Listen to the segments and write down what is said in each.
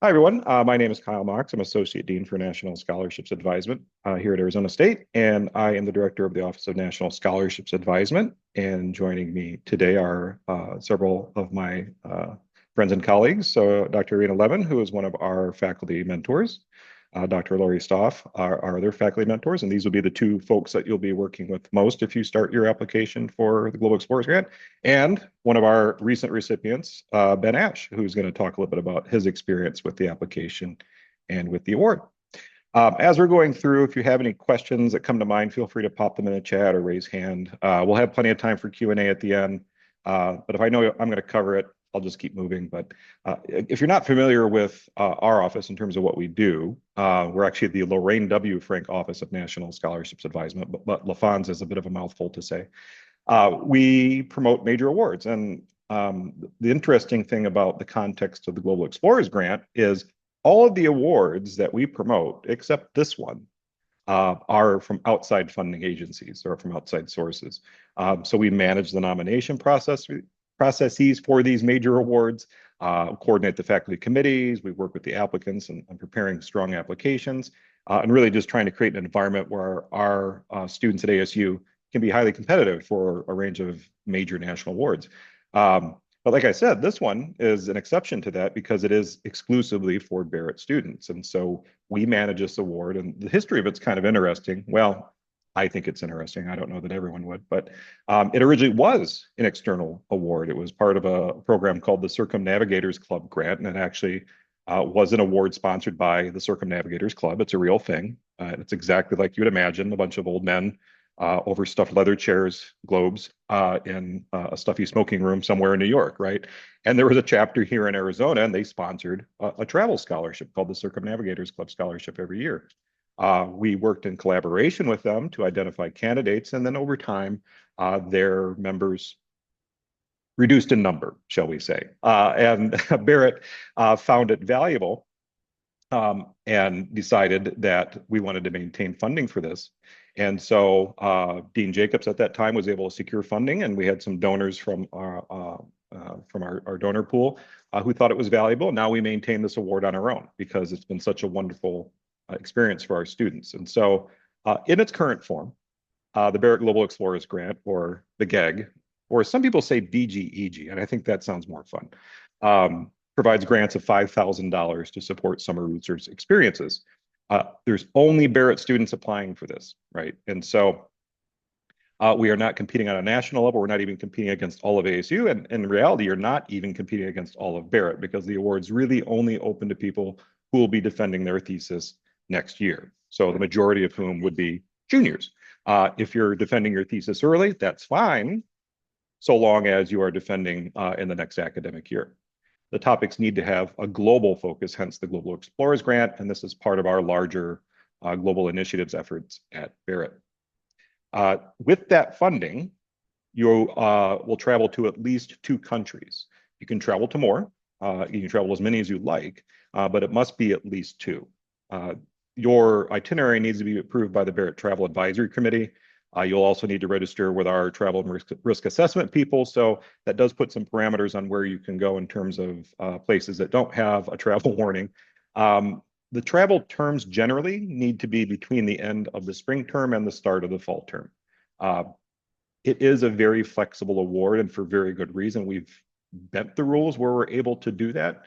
Hi, everyone. My name is Kyle Marks. I'm Associate Dean for National Scholarships Advisement here at Arizona State, and I am the Director of the Office of National Scholarships Advisement. And joining me today are several of my friends and colleagues. So Dr. Irina Levin, who is one of our faculty mentors, Dr. Lori Stoff are their faculty mentors, and these will be the two folks that you'll be working with most if you start your application for the Global Explorers Grant. And one of our recent recipients, Ben Ash, who's going to talk a little bit about his experience with the application and with the award. As we're going through, if you have any questions that come to mind, feel free to pop them in the chat or raise hand. We'll have plenty of time for Q&A at the end. But if I know I'm going to cover it, I'll just keep moving. But if you're not familiar with our office in terms of what we do, we're actually the Lorraine W. Frank Office of National Scholarships Advisement, but LaFonz is a bit of a mouthful to say. We promote major awards. And the interesting thing about the context of the Global Explorers Grant is all of the awards that we promote, except this one, are from outside funding agencies or from outside sources. So we manage the nomination processes for these major awards, coordinate the faculty committees. We work with the applicants and preparing strong applications, and really just trying to create an environment where our students at ASU can be highly competitive for a range of major national awards. But like I said, this one is an exception to that because it is exclusively for Barrett students. And so we manage this award, and the history of it's kind of interesting. Well, I think it's interesting. I don't know that everyone would, but it originally was an external award. It was part of a program called the Circumnavigators Club Grant, and it actually was an award sponsored by the Circumnavigators Club. It's a real thing. It's exactly like you would imagine, a bunch of old men over stuffed leather chairs, globes, in a stuffy smoking room somewhere in New York, right? And there was a chapter here in Arizona, and they sponsored a travel scholarship called the Circumnavigators Club Scholarship every year. We worked in collaboration with them to identify candidates, and then over time, their members reduced in number, shall we say. And Barrett found it valuable and decided that we wanted to maintain funding for this. And so Dean Jacobs at that time was able to secure funding, and we had some donors from our donor pool who thought it was valuable. Now we maintain this award on our own because it's been such a wonderful experience for our students. And so in its current form, the Barrett Global Explorers Grant, or the GEG, or some people say BGEG, and I think that sounds more fun, provides grants of $5,000 to support summer research experiences. There's only Barrett students applying for this, right? And so we are not competing on a national level. We're not even competing against all of ASU. And in reality, you're not even competing against all of Barrett because the award's really only open to people who will be defending their thesis next year. So the majority of whom would be juniors. If you're defending your thesis early, that's fine, so long as you are defending in the next academic year. The topics need to have a global focus, hence the Global Explorers Grant, and this is part of our larger global initiatives efforts at Barrett. With that funding, you will travel to at least 2 countries. You can travel to more. You can travel as many as you like, but it must be at least 2. Your itinerary needs to be approved by the Barrett Travel Advisory Committee. You'll also need to register with our travel and risk assessment people. So that does put some parameters on where you can go in terms of places that don't have a travel warning. The travel terms generally need to be between the end of the spring term and the start of the fall term. It is a very flexible award, and for very good reason. We've bent the rules where we're able to do that,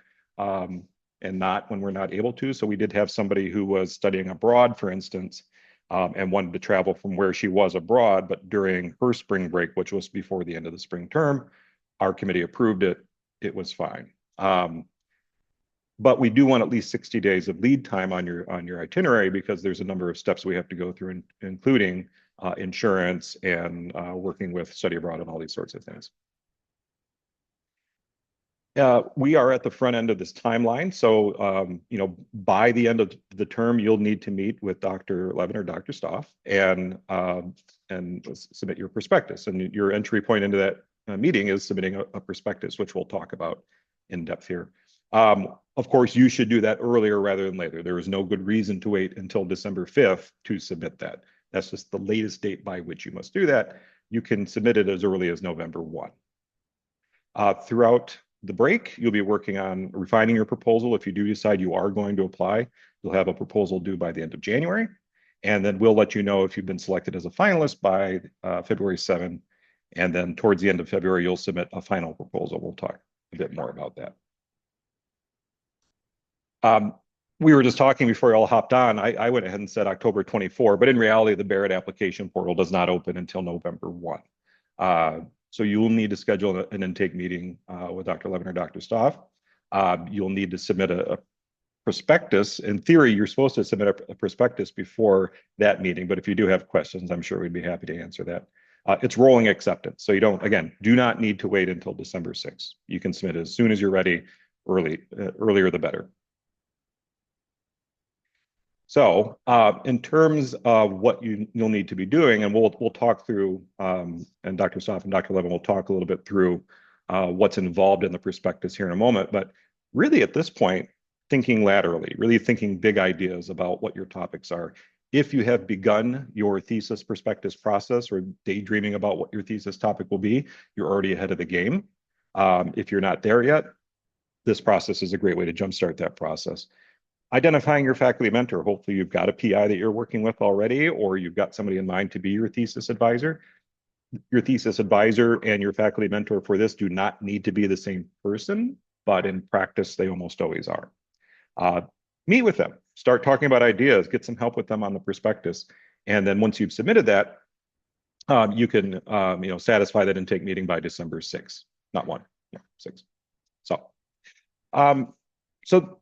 and not when we're not able to. So we did have somebody who was studying abroad, for instance, and wanted to travel from where she was abroad, but during her spring break, which was before the end of the spring term, our committee approved it. It was fine. But we do want at least 60 days of lead time on your itinerary because there's a number of steps we have to go through, including insurance and working with study abroad and all these sorts of things. We are at the front end of this timeline. So, by the end of the term, you'll need to meet with Dr. Levin or Dr. Stoff and submit your prospectus. And your entry point into that meeting is submitting a prospectus, which we'll talk about in depth here. Of course, you should do that earlier rather than later. There is no good reason to wait until December 5th to submit that. That's just the latest date by which you must do that. You can submit it as early as November 1. Throughout the break, you'll be working on refining your proposal. If you do decide you are going to apply, you'll have a proposal due by the end of January. And then we'll let you know if you've been selected as a finalist by February 7. And then towards the end of February, you'll submit a final proposal. We'll talk a bit more about that. We were just talking before you all hopped on. I went ahead and said October 24, but in reality, the Barrett application portal does not open until November 1. So you will need to schedule an intake meeting with Dr. Levin or Dr. Stoff. You'll need to submit a prospectus. In theory, you're supposed to submit a prospectus before that meeting, but if you do have questions, I'm sure we'd be happy to answer that. It's rolling acceptance. So you don't, again, do not need to wait until December 6th. You can submit as soon as you're ready, earlier the better. So in terms of what you'll need to be doing, and we'll talk through, and Dr. Stoff and Dr. Levin will talk a little bit through what's involved in the prospectus here in a moment, but really at this point, thinking laterally, really thinking big ideas about what your topics are. If you have begun your thesis prospectus process or daydreaming about what your thesis topic will be, you're already ahead of the game. If you're not there yet, this process is a great way to jumpstart that process. Identifying your faculty mentor. Hopefully you've got a PI that you're working with already, or you've got somebody in mind to be your thesis advisor. Your thesis advisor and your faculty mentor for this do not need to be the same person, but in practice, they almost always are. Meet with them, start talking about ideas, get some help with them on the prospectus. And then once you've submitted that, you can satisfy that intake meeting by December 6th, not 1, no, 6. So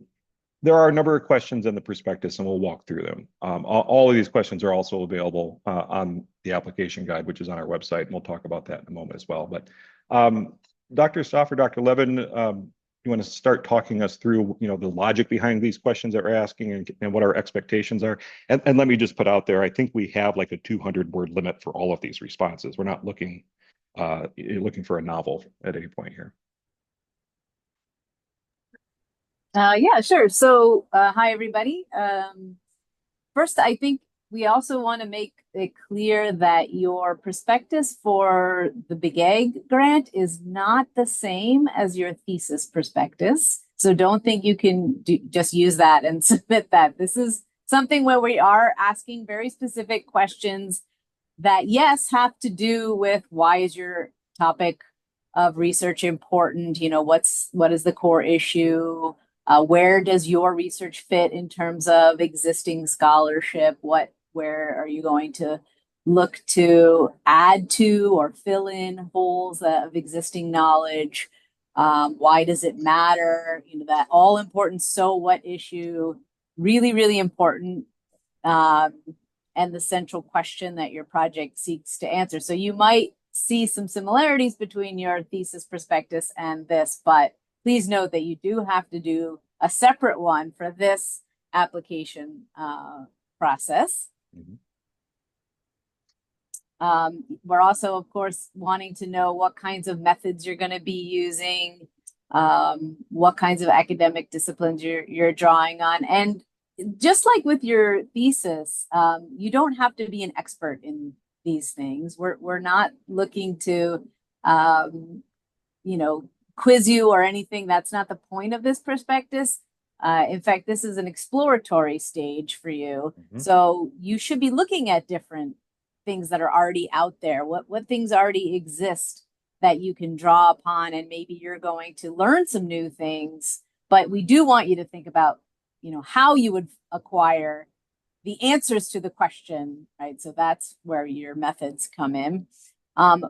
there are a number of questions in the prospectus, and we'll walk through them. All of these questions are also available on the application guide, which is on our website, and we'll talk about that in a moment as well. But Dr. Stoff or Dr. Levin, you want to start talking us through, the logic behind these questions that we're asking and what our expectations are? And let me just put out there, I think we have like a 200-word limit for all of these responses. We're not looking for a novel at any point here. Yeah, sure. So, hi, everybody. First, I think we also want to make it clear that your prospectus for the BGEG grant is not the same as your thesis prospectus. So don't think you can just use that and submit that. This is something where we are asking very specific questions that, yes, have to do with why is your topic of research important? What is the core issue? Where does your research fit in terms of existing scholarship? Where are you going to look to add to or fill in holes of existing knowledge? Why does it matter? That all important so what issue, really, really important, and the central question that your project seeks to answer. So you might see some similarities between your thesis prospectus and this, but please note that you do have to do a separate one for this application process. Mm-hmm. We're also, of course, wanting to know what kinds of methods you're going to be using, what kinds of academic disciplines you're drawing on. And just like with your thesis, you don't have to be an expert in these things. We're not looking to, quiz you or anything. That's not the point of this prospectus. In fact, this is an exploratory stage for you. Mm-hmm. So you should be looking at different things that are already out there. What things already exist that you can draw upon, and maybe you're going to learn some new things. But we do want you to think about, how you would acquire the answers to the question, right? So that's where your methods come in.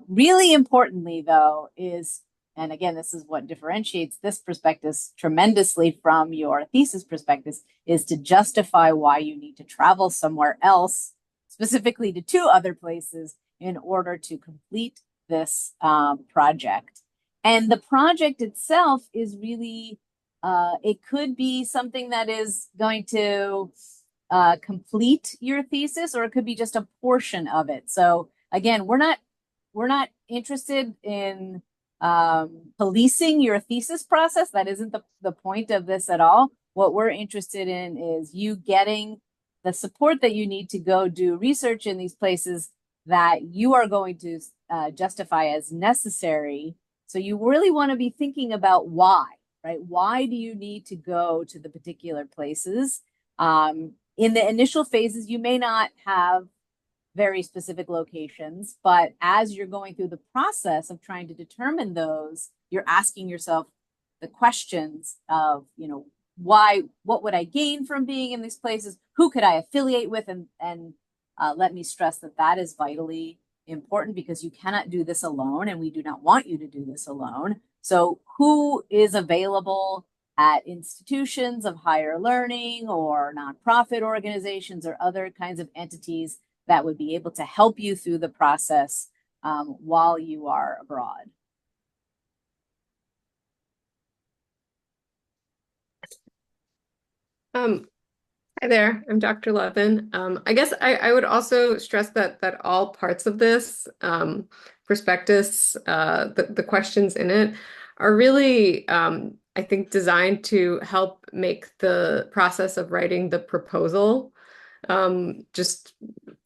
Really importantly, though, is, and again, this is what differentiates this prospectus tremendously from your thesis prospectus, is to justify why you need to travel somewhere else, specifically to 2 other places, in order to complete this project. And the project itself is really, it could be something that is going to complete your thesis, or it could be just a portion of it. So again, we're not interested in policing your thesis process. That isn't the point of this at all. What we're interested in is you getting the support that you need to go do research in these places that you are going to justify as necessary So you really want to be thinking about why, right? Why do you need to go to the particular places? In the initial phases, you may not have very specific locations, but as you're going through the process of trying to determine those, you're asking yourself the questions of, why, what would I gain from being in these places? Who could I affiliate with? And let me stress that that is vitally important because you cannot do this alone, and we do not want you to do this alone. So who is available at institutions of higher learning or nonprofit organizations or other kinds of entities that would be able to help you through the process while you are abroad? Hi there, I'm Dr. Levin. I guess I would also stress that all parts of this prospectus, the questions in it, are really, I think, designed to help make the process of writing the proposal just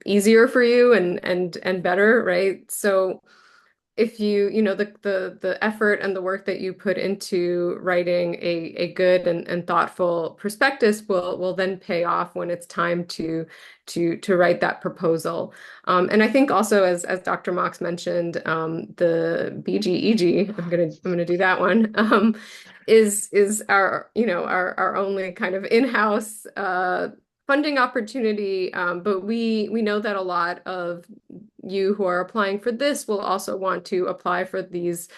easier for you and better, right? So if the effort and the work that you put into writing a good and thoughtful prospectus will then pay off when it's time to write that proposal. And I think also as Dr. Mox mentioned, the BGEG, I'm gonna do that one, is our our only kind of in-house funding opportunity, but we know that a lot of you who are applying for this will also want to apply for these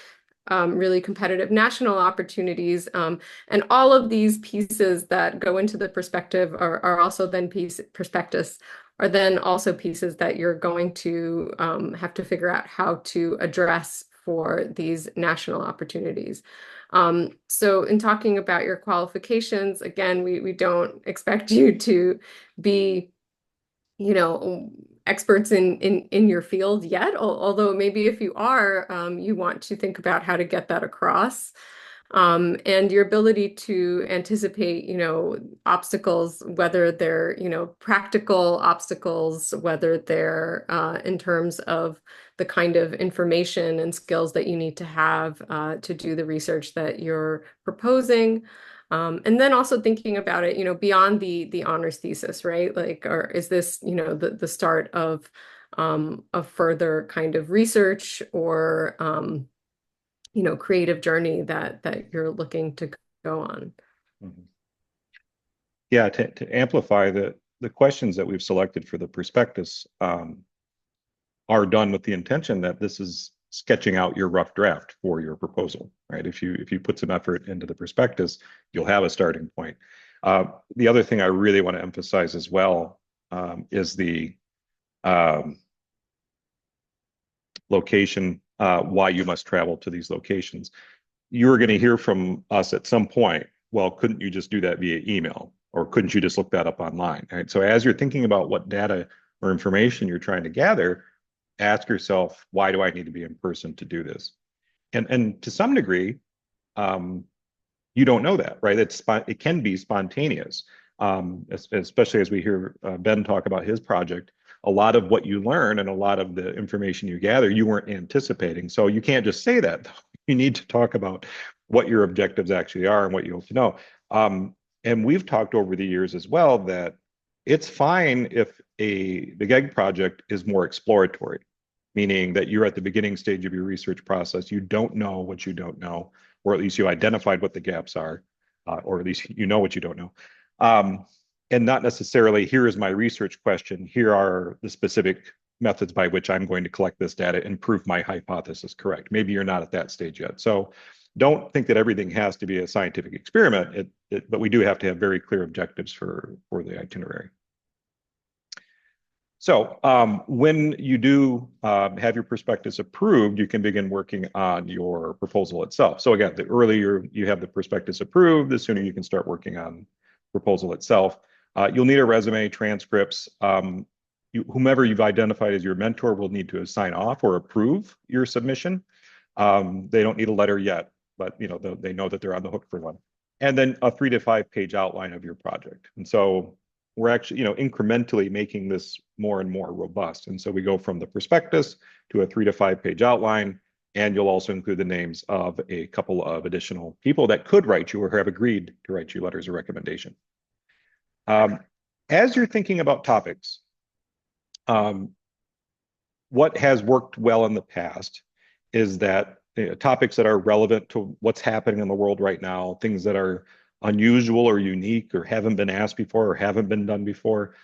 really competitive national opportunities. And all of these pieces that go into the perspective are also then prospectus are then also pieces that you're going to have to figure out how to address for these national opportunities. So in talking about your qualifications, again, we don't expect you to be, experts in your field yet, although maybe if you are, you want to think about how to get that across. And your ability to anticipate, obstacles, whether they're, practical obstacles, whether they're in terms of the kind of information and skills that you need to have to do the research that you're proposing. And then also thinking about it, beyond the honors thesis, right? Like, or is this, the start of a further kind of research or creative journey that you're looking to go on. Mhm. Yeah, to amplify the questions that we've selected for the prospectus are done with the intention that this is sketching out your rough draft for your proposal, right? If you put some effort into the prospectus, you'll have a starting point. The other thing I really want to emphasize as well is the location, why you must travel to these locations. You're going to hear from us at some point, well, couldn't you just do that via email? Or couldn't you just look that up online? Right? So as you're thinking about what data or information you're trying to gather, ask yourself, why do I need to be in person to do this? And to some degree, you don't know that, right? It can be spontaneous, especially as we hear Ben talk about his project. A lot of what you learn and a lot of the information you gather, you weren't anticipating. So you can't just say that. You need to talk about what your objectives actually are and what you hope to know. And we've talked over the years as well that it's fine if the BGEG project is more exploratory, meaning that you're at the beginning stage of your research process. You don't know what you don't know, or at least you identified what the gaps are, or at least you know what you don't know. And not necessarily, here is my research question, here are the specific methods by which I'm going to collect this data and prove my hypothesis correct. Maybe you're not at that stage yet. So don't think that everything has to be a scientific experiment, but we do have to have very clear objectives for the itinerary. So when you do have your prospectus approved, you can begin working on your proposal itself. So again, the earlier you have the prospectus approved, the sooner you can start working on proposal itself. You'll need a resume, transcripts. Whomever you've identified as your mentor will need to sign off or approve your submission. They don't need a letter yet, but they know that they're on the hook for one. And then a 3 to 5 page outline of your project. And so we're actually, incrementally making this more and more robust. And so we go from the prospectus to a 3 to 5 page outline. And you'll also include the names of a couple of additional people that could write you or have agreed to write you letters of recommendation. As you're thinking about topics, what has worked well in the past is that topics that are relevant to what's happening in the world right now, things that are unusual or unique or haven't been asked before or haven't been done before,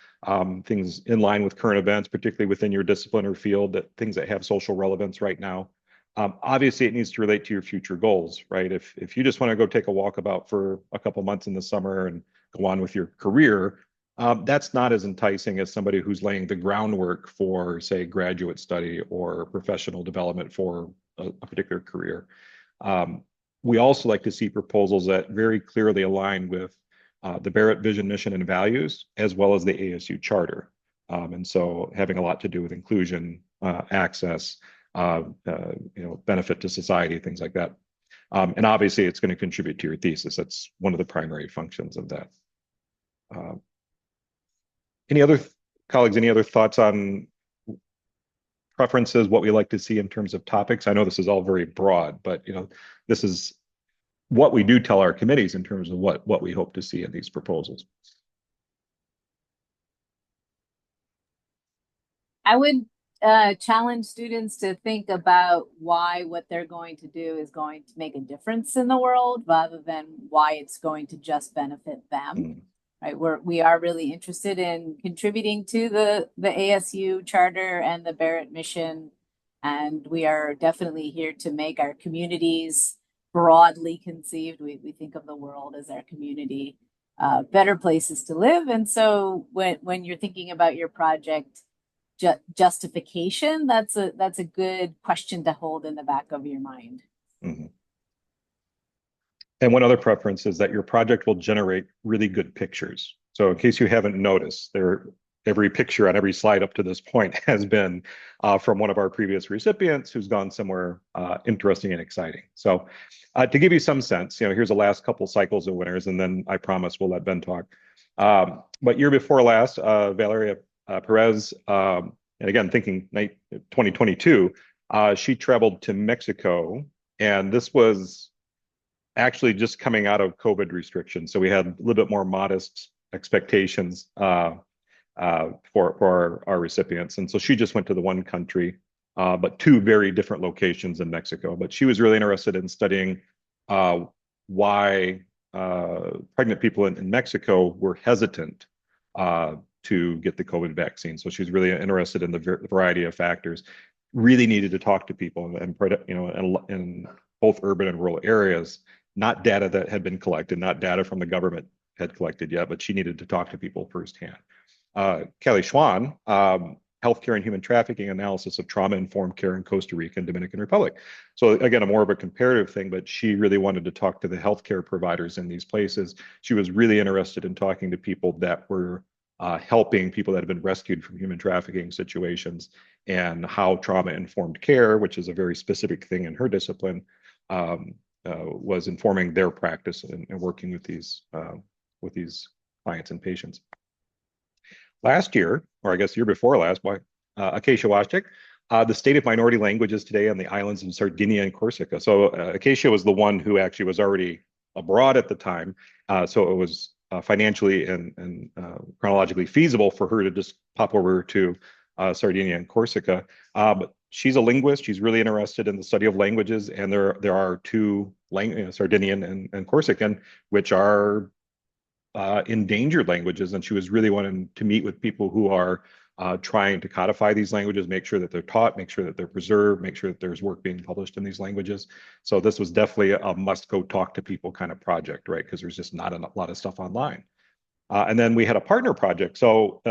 things in line with current events, particularly within your discipline or field, things that have social relevance right now. Obviously, it needs to relate to your future goals, right? If you just want to go take a walkabout for a couple months in the summer and go on with your career, that's not as enticing as somebody who's laying the groundwork for, say, graduate study or professional development for a particular career. We also like to see proposals that very clearly align with the Barrett vision, mission, and values, as well as the ASU charter. And so having a lot to do with inclusion, access, benefit to society, things like that. And obviously, it's going to contribute to your thesis. That's one of the primary functions of that. Any other colleagues, any other thoughts on preferences, what we like to see in terms of topics? I know this is all very broad, but this is what we do tell our committees in terms of what we hope to see in these proposals. I would challenge students to think about why what they're going to do is going to make a difference in the world rather than why it's going to just benefit them. Right, we are really interested in contributing to the ASU charter and the Barrett mission, and we are definitely here to make our communities broadly conceived. We think of the world as our community, better places to live. And so when you're thinking about your project justification, that's a good question to hold in the back of your mind. Mm-hmm. And one other preference is that your project will generate really good pictures. So in case you haven't noticed, every picture on every slide up to this point has been from one of our previous recipients who's gone somewhere interesting and exciting. So to give you some sense, here's the last couple cycles of winners, and then I promise we'll let Ben talk. But year before last, Valeria Perez, and again, thinking 2022, she traveled to Mexico, and this was actually just coming out of COVID restrictions. So we had a little bit more modest expectations for our recipients. And so she just went to the one country, but two very different locations in Mexico. But she was really interested in studying why pregnant people in Mexico were hesitant to get the COVID vaccine. So she's really interested in the variety of factors. Really needed to talk to people and in both urban and rural areas. Not data that had been collected, not data from the government had collected yet, but she needed to talk to people firsthand. Kelly Schwan, Healthcare and Human Trafficking Analysis of Trauma-Informed Care in Costa Rica and Dominican Republic. So again, a more of a comparative thing, but she really wanted to talk to the healthcare providers in these places. She was really interested in talking to people that were helping people that have been rescued from human trafficking situations and how trauma-informed care, which is a very specific thing in her discipline, was informing their practice and working with these clients and patients. Last year, or I guess year before last, Acacia Washtik, the state of minority languages today on the islands of Sardinia and Corsica. So Acacia was the one who actually was already abroad at the time, so it was financially and chronologically feasible for her to just pop over to Sardinia and Corsica. But she's a linguist. She's really interested in the study of languages, and there are two Sardinian and Corsican, which are endangered languages, and she was really wanting to meet with people who are trying to codify these languages, make sure that they're taught, make sure that they're preserved, make sure that there's work being published in these languages. So this was definitely a must go talk to people kind of project, right? Because there's just not a lot of stuff online. And then we had a partner project. So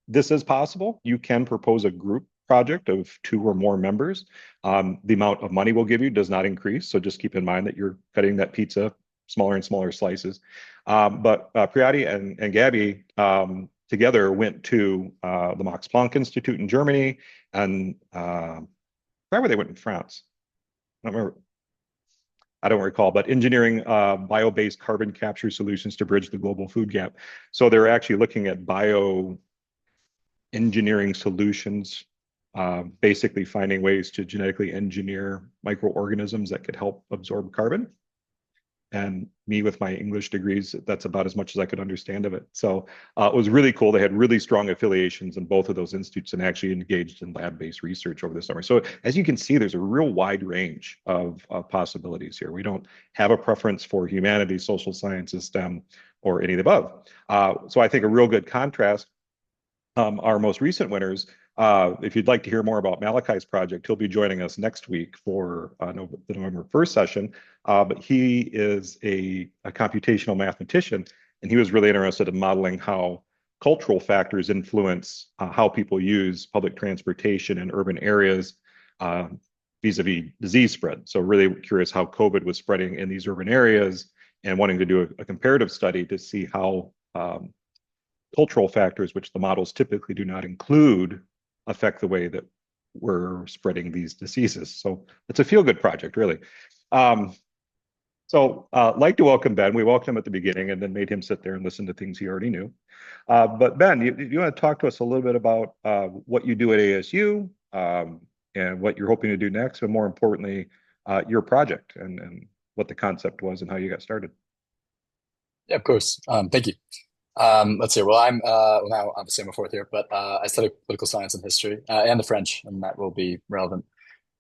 this is possible. You can propose a group project of 2 or more members. The amount of money we'll give you does not increase. So just keep in mind that you're cutting that pizza smaller and smaller slices. But Priyati and Gabby together went to the Max Planck Institute in Germany, and where they went in France. I don't remember. I don't recall, but engineering bio-based carbon capture solutions to bridge the global food gap. So they're actually looking at bio engineering solutions basically finding ways to genetically engineer microorganisms that could help absorb carbon. And me with my English degrees, that's about as much as I could understand of it. So it was really cool. They had really strong affiliations in both of those institutes and actually engaged in lab-based research over the summer. So as you can see, there's a real wide range of possibilities here. We don't have a preference for humanities, social sciences, STEM, or any of the above. So I think a real good contrast, our most recent winners, if you'd like to hear more about Malachi's project, he'll be joining us next week for the November 1st session. But he is a computational mathematician, and he was really interested in modeling how cultural factors influence how people use public transportation in urban areas vis-a-vis disease spread. So really curious how COVID was spreading in these urban areas and wanting to do a comparative study to see how cultural factors, which the models typically do not include, affect the way that we're spreading these diseases. So it's a feel-good project, really. I'd like to welcome Ben. We welcomed him at the beginning and then made him sit there and listen to things he already knew. But Ben, you want to talk to us a little bit about what you do at ASU and what you're hoping to do next, and more importantly, your project and what the concept was and how you got started. Yeah, of course. Thank you. Let's see. Well, now obviously I'm a fourth year, but I study political science and history and the French, and that will be relevant.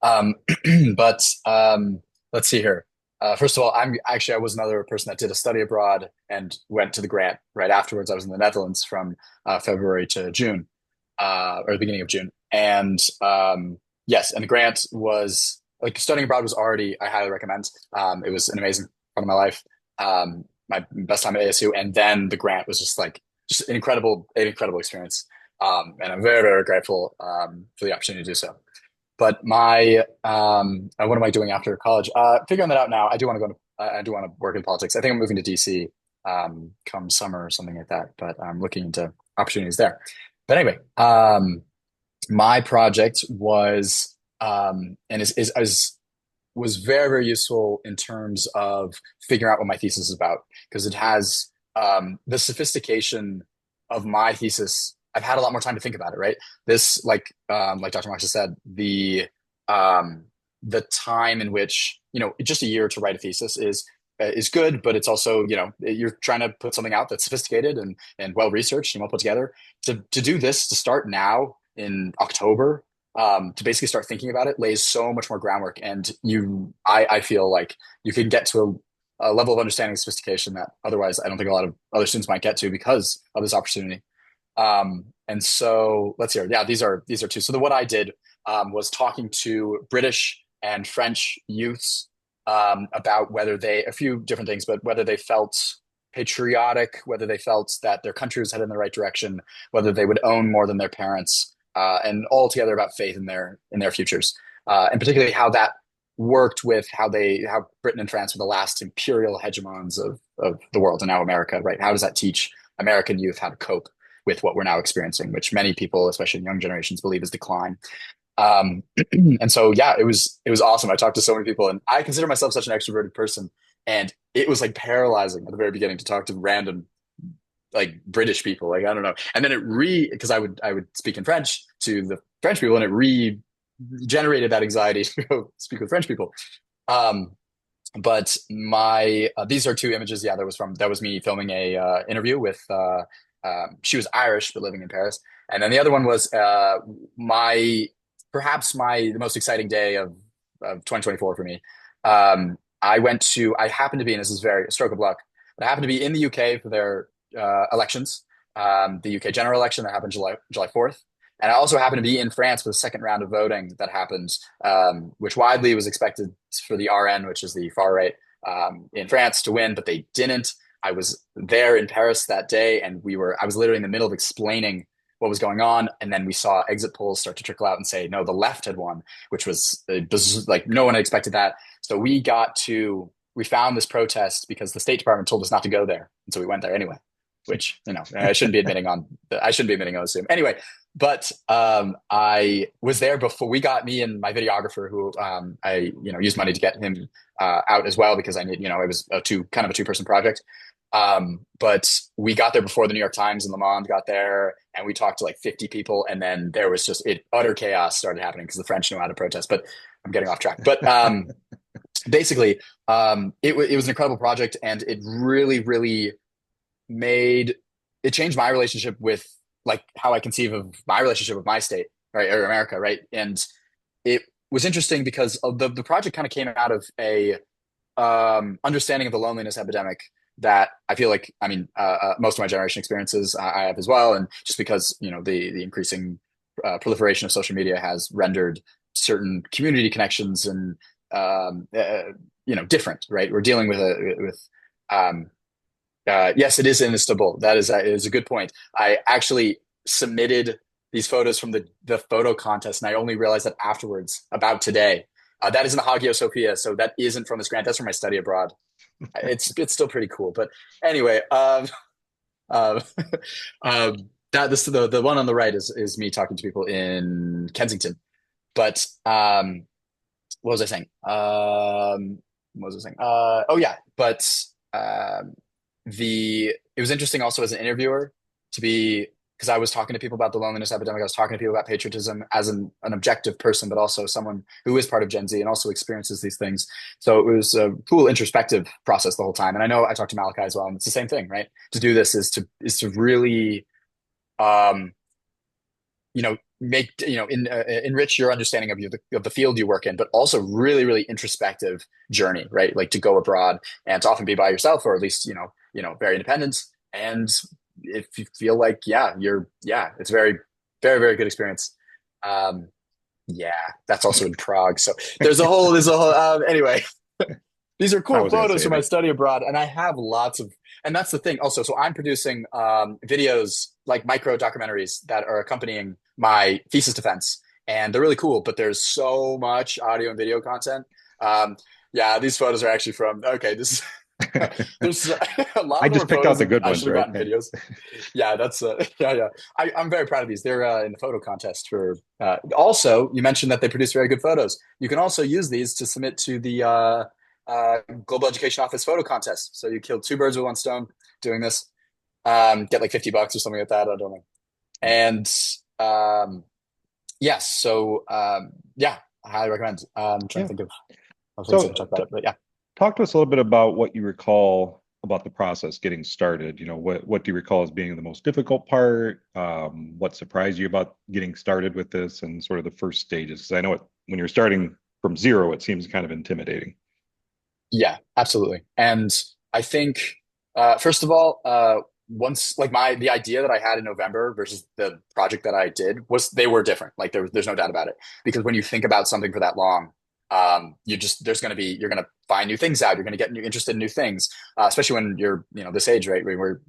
Um, but let's see here. First of all, I was another person that did a study abroad and went to the grant right afterwards. I was in the Netherlands from February to June, or the beginning of June. And yes, and the grant was like studying abroad was already, I highly recommend. It was an amazing part of my life. My best time at ASU, and then the grant was just an incredible experience. And I'm very, very grateful for the opportunity to do so. But what am I doing after college? Figuring that out now. I do want to work in politics. I think I'm moving to DC come summer or something like that. But I'm looking into opportunities there. But anyway, my project was and was very, very useful in terms of figuring out what my thesis is about, because it has the sophistication of my thesis. I've had a lot more time to think about it, right? This, like Dr. Marks has said, the time in which, just a year to write a thesis is good, but it's also, you're trying to put something out that's sophisticated and well researched and well put together. To do this, to start now in October, to basically start thinking about it, lays so much more groundwork, and I feel like you can get to a level of understanding and sophistication that otherwise I don't think a lot of other students might get to because of this opportunity. And so let's hear. Yeah, these are two. So what I did was talking to British and French youths about a few different things, but whether they felt patriotic, whether they felt that their country was headed in the right direction, whether they would own more than their parents, and all together about faith in their futures, and particularly how that worked with how Britain and France were the last imperial hegemons of the world, and now America, right? How does that teach American youth how to cope with what we're now experiencing, which many people, especially in young generations, believe is decline. And so, yeah, it was awesome. I talked to so many people, and I consider myself such an extroverted person, and it was like paralyzing at the very beginning to talk to random like British people, like I don't know. And then because I would speak in French to the French people, and it regenerated that anxiety to go speak with French people. But these are two images. Yeah, that was me filming a interview with she was Irish but living in Paris, and then the other one was perhaps the most exciting day of 2024 for me. I happened to be, and this is very a stroke of luck, but I happened to be in the UK for their elections, the UK general election that happened July 4th. And I also happened to be in France for the second round of voting that happened, which widely was expected for the RN, which is the far right, in France to win, but they didn't. I was there in Paris that day, and I was literally in the middle of explaining what was going on. And then we saw exit polls start to trickle out and say, no, the left had won, which was like no one had expected that. So we found this protest because the State Department told us not to go there. And so we went there anyway, which, I shouldn't be admitting on Zoom. Anyway, but I was there before me and my videographer, who I used money to get him out as well, because I need, it was kind of a two-person project. But we got there before the New York Times and Le Monde got there, and we talked to like 50 people, and then there was just utter chaos started happening because the French know how to protest. But I'm getting off track. But basically, it was an incredible project, and it really, really changed my relationship with like how I conceive of my relationship with my state, right, or America, right? And it was interesting because of the project kind of came out of a understanding of the loneliness epidemic that I feel like, I mean, most of my generation experiences I have as well. And just because, the increasing proliferation of social media has rendered certain community connections and, different, right? We're dealing um, yes, it is in Istanbul. That is a good point. I actually submitted these photos from the photo contest, and I only realized that afterwards, about today. That is in the Hagia Sophia, so that isn't from this grant. That's from my study abroad. It's still pretty cool, but anyway, um, the one on the right is me talking to people in Kensington. But what was I saying? What was I saying? Oh yeah, but um, it was interesting also as an interviewer to be because I was talking to people about the loneliness epidemic. I was talking to people about patriotism as an objective person, but also someone who is part of Gen Z and also experiences these things. So it was a cool introspective process the whole time. And I know I talked to Malachi as well, and it's the same thing, right? To do this is to really um, make enrich your understanding of the field you work in, but also really really introspective journey, right? Like to go abroad and to often be by yourself, or at least very independent. And if you feel like it's very very very good experience. Um, yeah, that's also in Prague. So there's a whole anyway. These are I cool was gonna photos say from my that. study abroad, and I have lots of, and that's the thing also. So I'm producing videos like micro documentaries that are accompanying my thesis defense, and they're really cool. But there's so much audio and video content. Um, yeah, these photos are actually from. Okay, this is there's a lot I of them just are picked out photos, the and good I ones, should have right? gotten videos. Yeah, that's yeah. I'm very proud of these. They're in the photo contest for. Also, you mentioned that they produce very good photos. You can also use these to submit to the Global Education Office photo contest. So you killed two birds with one stone doing this. Get like $50 or something like that. I don't know. And yes, so yeah, I highly recommend. I'm trying Yeah. to think of things I So can talk about it, but yeah. talk to us a little bit about what you recall about the process getting started. What do you recall as being the most difficult part? What surprised you about getting started with this and sort of the first stages? Because I know when you're starting from zero, it seems kind of intimidating. Yeah, absolutely. And I think, first of all, once like the idea that I had in November versus the project that I did they were different. Like there's no doubt about it. Because when you think about something for that long, you're going to find new things out. You're going to get interested in new things, especially when you're, this age, right? Where,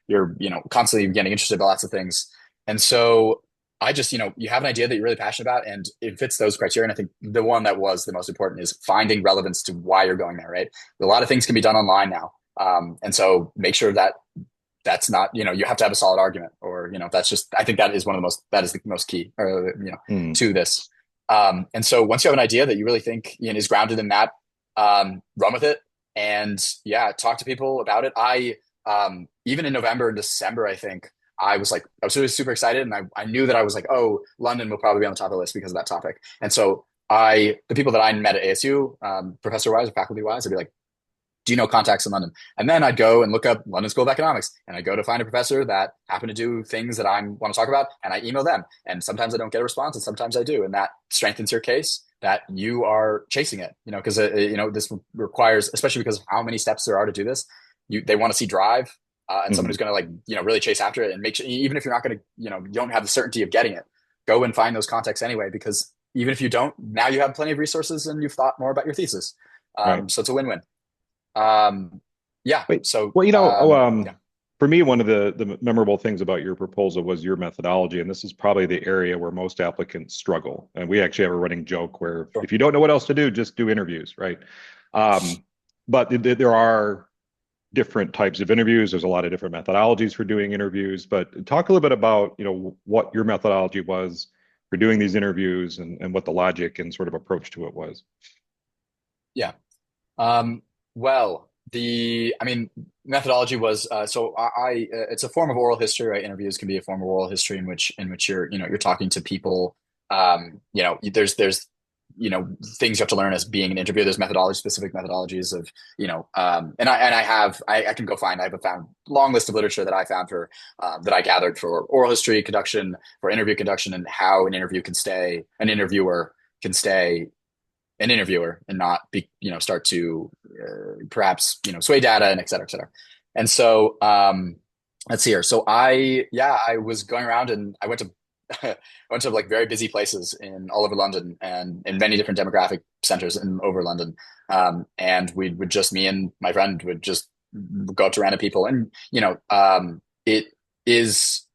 you're, constantly getting interested in lots of things. And so I just, you have an idea that you're really passionate about and it fits those criteria. And I think the one that was the most important is finding relevance to why you're going there, right? A lot of things can be done online now. And so make sure that that's not, you have to have a solid argument or, that's just, I think that is that is the most key or, Hmm. to this. And so once you have an idea that you really think is grounded in that, run with it and yeah, talk to people about it. Even in November and December, I think, I was really super excited and I knew that I was like, oh, London will probably be on the top of the list because of that topic. And so the people that I met at ASU, professor wise or faculty wise, I'd be like, do you know contacts in London? And then I'd go and look up London School of Economics and I go to find a professor that happened to do things that I want to talk about and I email them. And sometimes I don't get a response and sometimes I do. And that strengthens your case that you are chasing it, because, this requires, especially because of how many steps there are to do this, they want to see drive and someone Mhm. who's going to really chase after it and make sure, even if you're not going to, you don't have the certainty of getting it, go and find those contacts anyway, because even if you don't, now you have plenty of resources and you've thought more about your thesis. Right. So it's a win-win. Yeah. Wait, So, well, yeah. for me, one of the memorable things about your proposal was your methodology, and this is probably the area where most applicants struggle. And we actually have a running joke where Sure. if you don't know what else to do, just do interviews, right? But there are different types of interviews. There's a lot of different methodologies for doing interviews. But talk a little bit about, what your methodology was for doing these interviews and what the logic and sort of approach to it was. Yeah. Well, I mean, methodology was it's a form of oral history, right? Interviews can be a form of oral history in which you're talking to people. There's things you have to learn as being an interviewer. There's specific methodologies of I can go find. I have found long list of literature that I found for that I gathered for oral history conduction, for interview conduction, and how an interviewer can stay an interviewer and not be start to perhaps sway data and et cetera, et cetera. And so let's see here. So I was going around and I went to I went to like very busy places in all over London and in many different demographic centers in over London. And we would just me and my friend would just go up to random people, and it is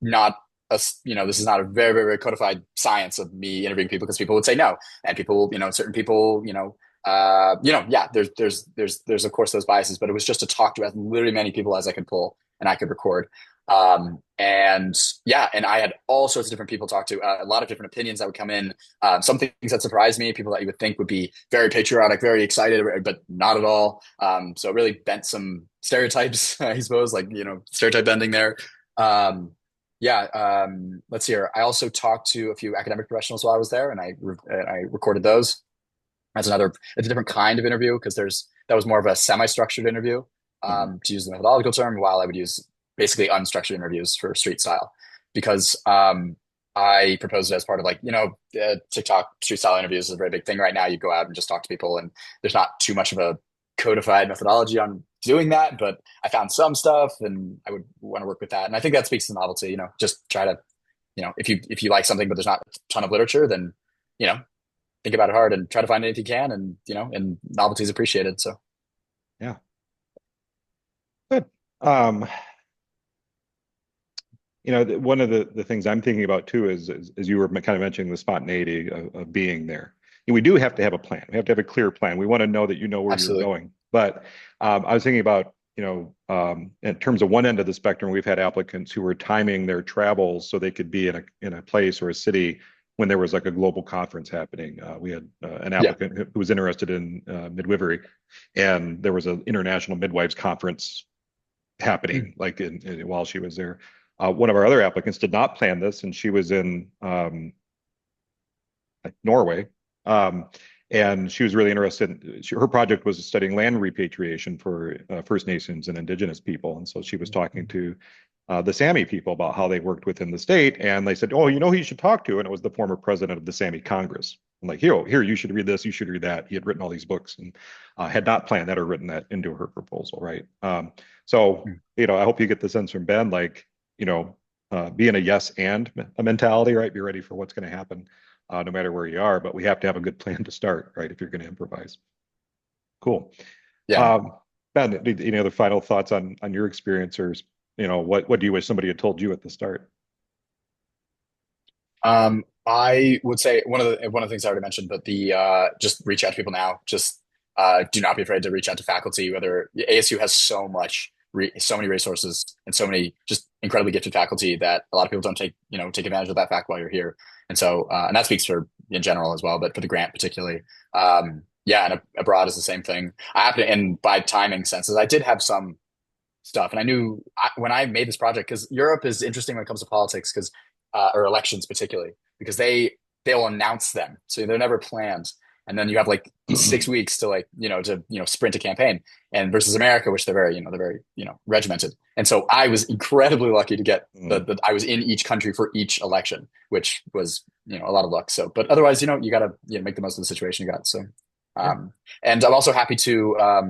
not this is not a very, very, very codified science of me interviewing people, because people would say no, and people, certain people, yeah, there's of course those biases, but it was just to talk to as literally many people as I could pull and I could record. And I had all sorts of different people to talk to, a lot of different opinions that would come in. Some things that surprised me, people that you would think would be very patriotic, very excited, but not at all. So it really bent some stereotypes, I suppose, like, stereotype bending there. Let's see here. I also talked to a few academic professionals while I was there, and I recorded those. It's a different kind of interview, because that was more of a semi-structured interview, to use the methodological term, while I would use basically unstructured interviews for street style, because I proposed it as part of TikTok street style interviews is a very big thing right now. You go out and just talk to people, and there's not too much of a codified methodology on doing that, but I found some stuff and I would want to work with that. And I think that speaks to the novelty, just try to, if you like something, but there's not a ton of literature, then, think about it hard and try to find anything you can, and, and novelty is appreciated. So. Yeah. Good. One of the things I'm thinking about too is you were kind of mentioning the spontaneity of being there. And we do have to have a plan. We have to have a clear plan. We want to know that where Absolutely. you're going. But I was thinking about, in terms of one end of the spectrum, we've had applicants who were timing their travels so they could be in a place or a city when there was like a global conference happening. We had an applicant who was interested in midwifery, and there was an international midwives conference happening while she was there. One of our other applicants did not plan this, and she was in Norway. And she was really interested. Her project was studying land repatriation for First Nations and Indigenous people. And so she was talking to the Sami people about how they worked within the state. And they said, oh, who you should talk to? And it was the former president of the Sami Congress. I'm like, here, you should read this. You should read that. He had written all these books and had not planned that or written that into her proposal, right? So, I hope you get the sense from Ben, being a yes and a mentality, right? Be ready for what's going to happen. No matter where you are, but we have to have a good plan to start, right? If you're going to improvise. Cool. Yeah. Ben, any other final thoughts on your experience, or what do you wish somebody had told you at the start? I would say one of the things I already mentioned, but just reach out to people now. Just do not be afraid to reach out to faculty. Whether ASU has so many resources and so many just incredibly gifted faculty that a lot of people don't take advantage of that fact while you're here. And so, and that speaks for in general as well, but for the grant particularly. And abroad is the same thing. And by timing senses, I did have some stuff, and I knew when I made this project, because Europe is interesting when it comes to politics, or elections particularly, because they'll announce them, so they're never planned. And then you have 6 weeks to sprint a campaign, and versus America, which they're very regimented. And so I was incredibly lucky to get I was in each country for each election, which was a lot of luck. So, but otherwise, you got to make the most of the situation you got. So, and I'm also happy to I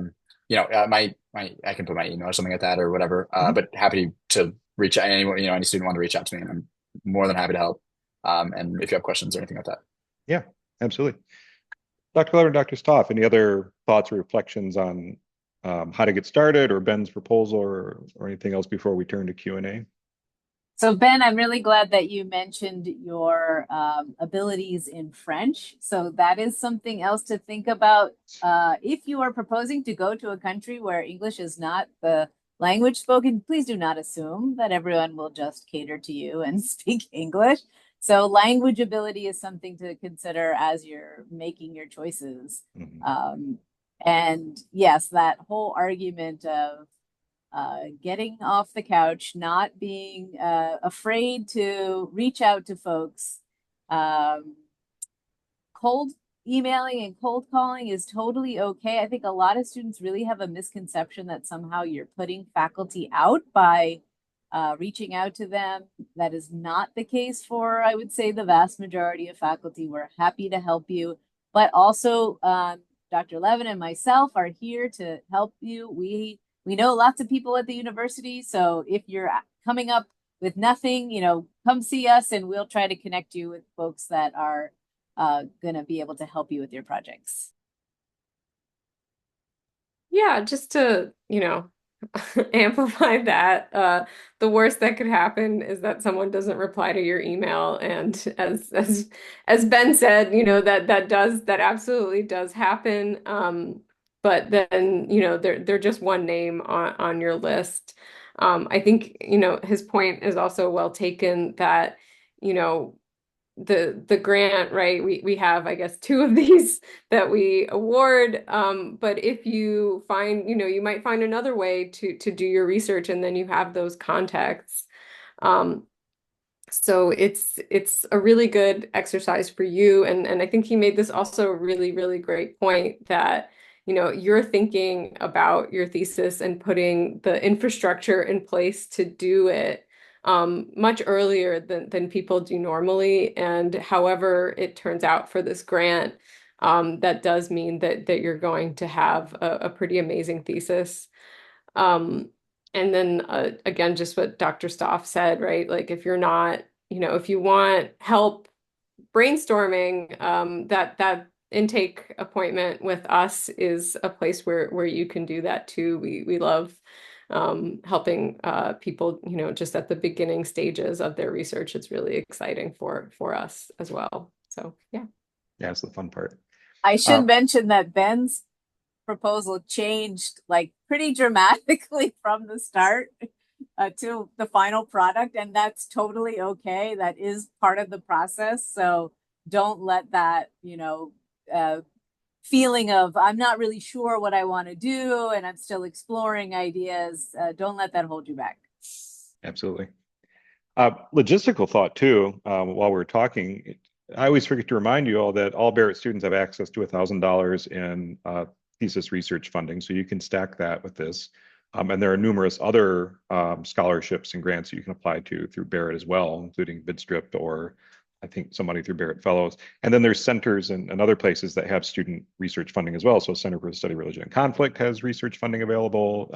can put my email or something like that or whatever. But happy to reach out anyone, any student want to reach out to me, and I'm more than happy to help. And if you have questions or anything like that. Yeah, absolutely. Dr. Lever and Dr. Stoff, any other thoughts or reflections on how to get started, or Ben's proposal, or anything else before we turn to Q&A? So Ben, I'm really glad that you mentioned your abilities in French. So that is something else to think about. If you are proposing to go to a country where English is not the language spoken, please do not assume that everyone will just cater to you and speak English. So language ability is something to consider as you're making your choices. And yes, that whole argument of getting off the couch, not being afraid to reach out to folks. Cold emailing and cold calling is totally okay. I think a lot of students really have a misconception that somehow you're putting faculty out by reaching out to them. That is not the case for, I would say, the vast majority of faculty. We're happy to help you, but also Dr. Levin and myself are here to help you. We know lots of people at the university, so if you're coming up with nothing, come see us and we'll try to connect you with folks that are going to be able to help you with your projects. Yeah, just to, amplify that, the worst that could happen is that someone doesn't reply to your email. And as Ben said, that absolutely does happen. But then, they're just one name on your list. I think, his point is also well taken that, the grant, right? We have, I guess, two of these that we award. But if you find, you might find another way to do your research, and then you have those contacts. So it's a really good exercise for you. And I think he made this also a really, really great point that, you're thinking about your thesis and putting the infrastructure in place to do it much earlier than people do normally. And however it turns out for this grant, that does mean that you're going to have a pretty amazing thesis. And then again, just what Dr. Stoff said, right? Like if you're not, if you want help brainstorming, that intake appointment with us is a place where you can do that too. We love helping people, just at the beginning stages of their research. It's really exciting for us as well. So yeah. Yeah, it's the fun part. I should mention that Ben's proposal changed like pretty dramatically from the start to the final product, and that's totally okay. That is part of the process. So don't let that, feeling of I'm not really sure what I want to do and I'm still exploring ideas. Don't let that hold you back. Absolutely. Logistical thought too, while we're talking, I always forget to remind you all that all Barrett students have access to $1,000 in thesis research funding. So you can stack that with this. And there are numerous other scholarships and grants that you can apply to through Barrett as well, including BidStrip or I think some money through Barrett Fellows. And then there's centers and other places that have student research funding as well. So Center for the Study of Religion and Conflict has research funding available,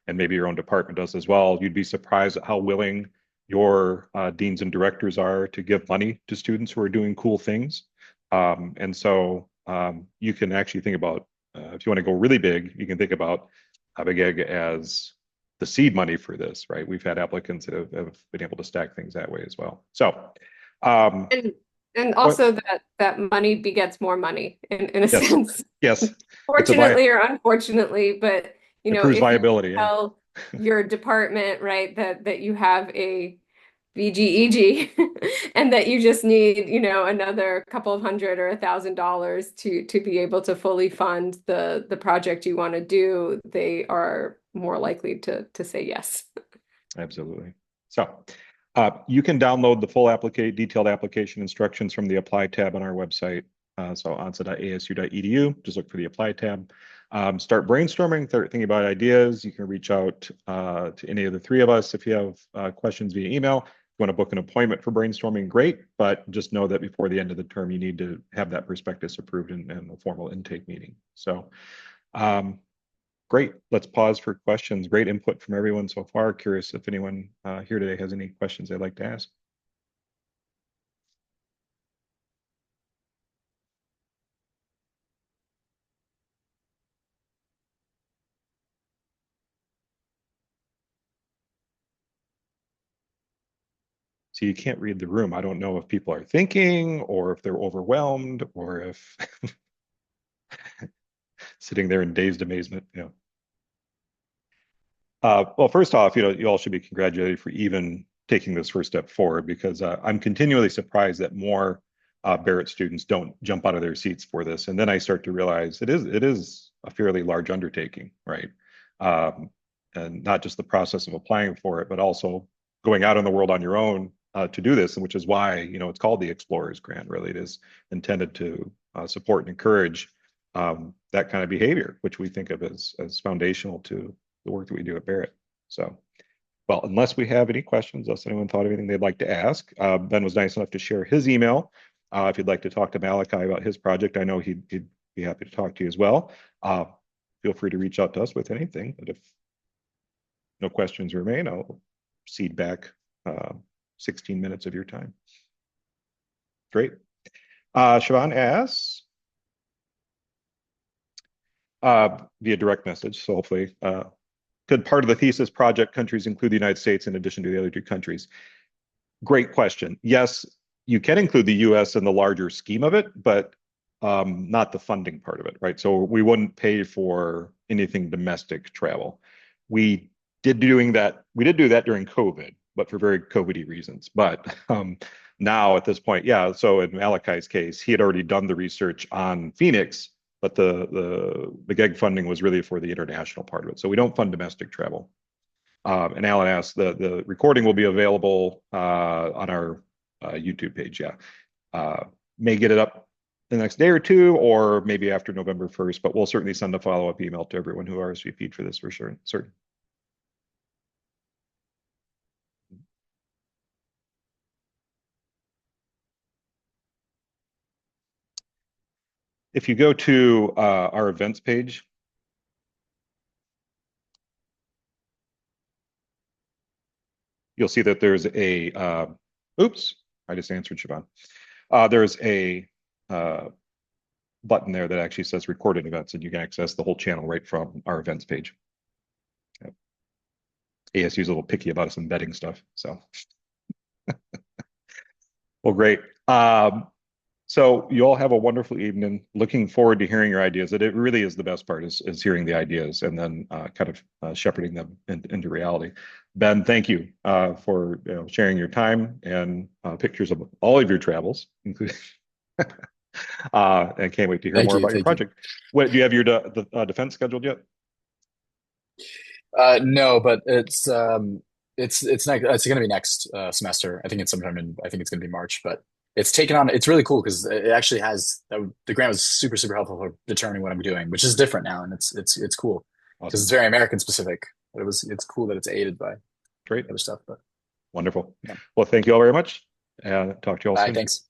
and maybe your own department does as well. You'd be surprised at how willing your deans and directors are to give money to students who are doing cool things. And so you can actually think about, if you want to go really big, you can think about BGEG as the seed money for this, right? We've had applicants that have been able to stack things that way as well. So, and also that money begets more money in a sense. Yes. Fortunately or unfortunately, but improves viability. You tell your department, right, that you have a BGEG and that you just need, another couple of $100 or $1,000 to be able to fully fund the project you want to do, they are more likely to say yes. Absolutely. So you can download the full detailed application instructions from the Apply tab on our website. So onsa.asu.edu, just look for the Apply tab. Start brainstorming, start thinking about ideas. You can reach out to any of the three of us if you have questions via email. If you want to book an appointment for brainstorming, great, but just know that before the end of the term, you need to have that prospectus approved in a formal intake meeting. So great, let's pause for questions. Great input from everyone so far. Curious if anyone here today has any questions they'd like to ask. So you can't read the room. I don't know if people are thinking or if they're overwhelmed or if sitting there in dazed amazement. Well, first off, you all should be congratulated for even taking this first step forward, because I'm continually surprised that more Barrett students don't jump out of their seats for this. And then I start to realize it is a fairly large undertaking, right? and not just the process of applying for it, but also going out in the world on your own to do this, and which is why, it's called the Explorers Grant. Really, it is intended to support and encourage that kind of behavior, which we think of as foundational to the work that we do at Barrett. So, well, unless we have any questions, unless anyone thought of anything they'd like to ask, Ben was nice enough to share his email. If you'd like to talk to Malachi about his project, I know he'd be happy to talk to you as well. Feel free to reach out to us with anything. But if no questions remain, I'll cede back 16 minutes of your time. Great. Siobhan asks via direct message, so hopefully, could part of the thesis project countries include the United States in addition to the other two countries? Great question. Yes, you can include the US in the larger scheme of it, but not the funding part of it, right? So we wouldn't pay for anything domestic travel. We did do that during COVID, but for very COVID-y reasons. But now at this point, yeah, so in Malachi's case, he had already done the research on Phoenix, but the BGEG funding was really for the international part of it. So we don't fund domestic travel. And Alan asked, the recording will be available on our YouTube page. Yeah, may get it up the next day or two, or maybe after November 1st, but we'll certainly send a follow-up email to everyone who RSVP'd for this for sure. Certain. If you go to our events page, you'll see that there's a, oops, I just answered Siobhan. There's a button there that actually says recorded events, and you can access the whole channel right from our events page. Yep. ASU is a little picky about us embedding stuff, so. Well, great. So you all have a wonderful evening. Looking forward to hearing your ideas. It really is the best part is hearing the ideas and then kind of shepherding them into reality. Ben, thank you for sharing your time and pictures of all of your travels, including. And can't wait to hear more about your project. What, do you have your defense scheduled yet? No, but it's going to be next semester. I think it's sometime I think it's going to be March, but it's taken on. It's really cool because it actually has the grant was super helpful for determining what I'm doing, which is different now, and it's cool because it's very American specific. But it's cool that it's aided by great other stuff. But wonderful. Yeah. Well, thank you all very much, and talk to you all soon. Thanks.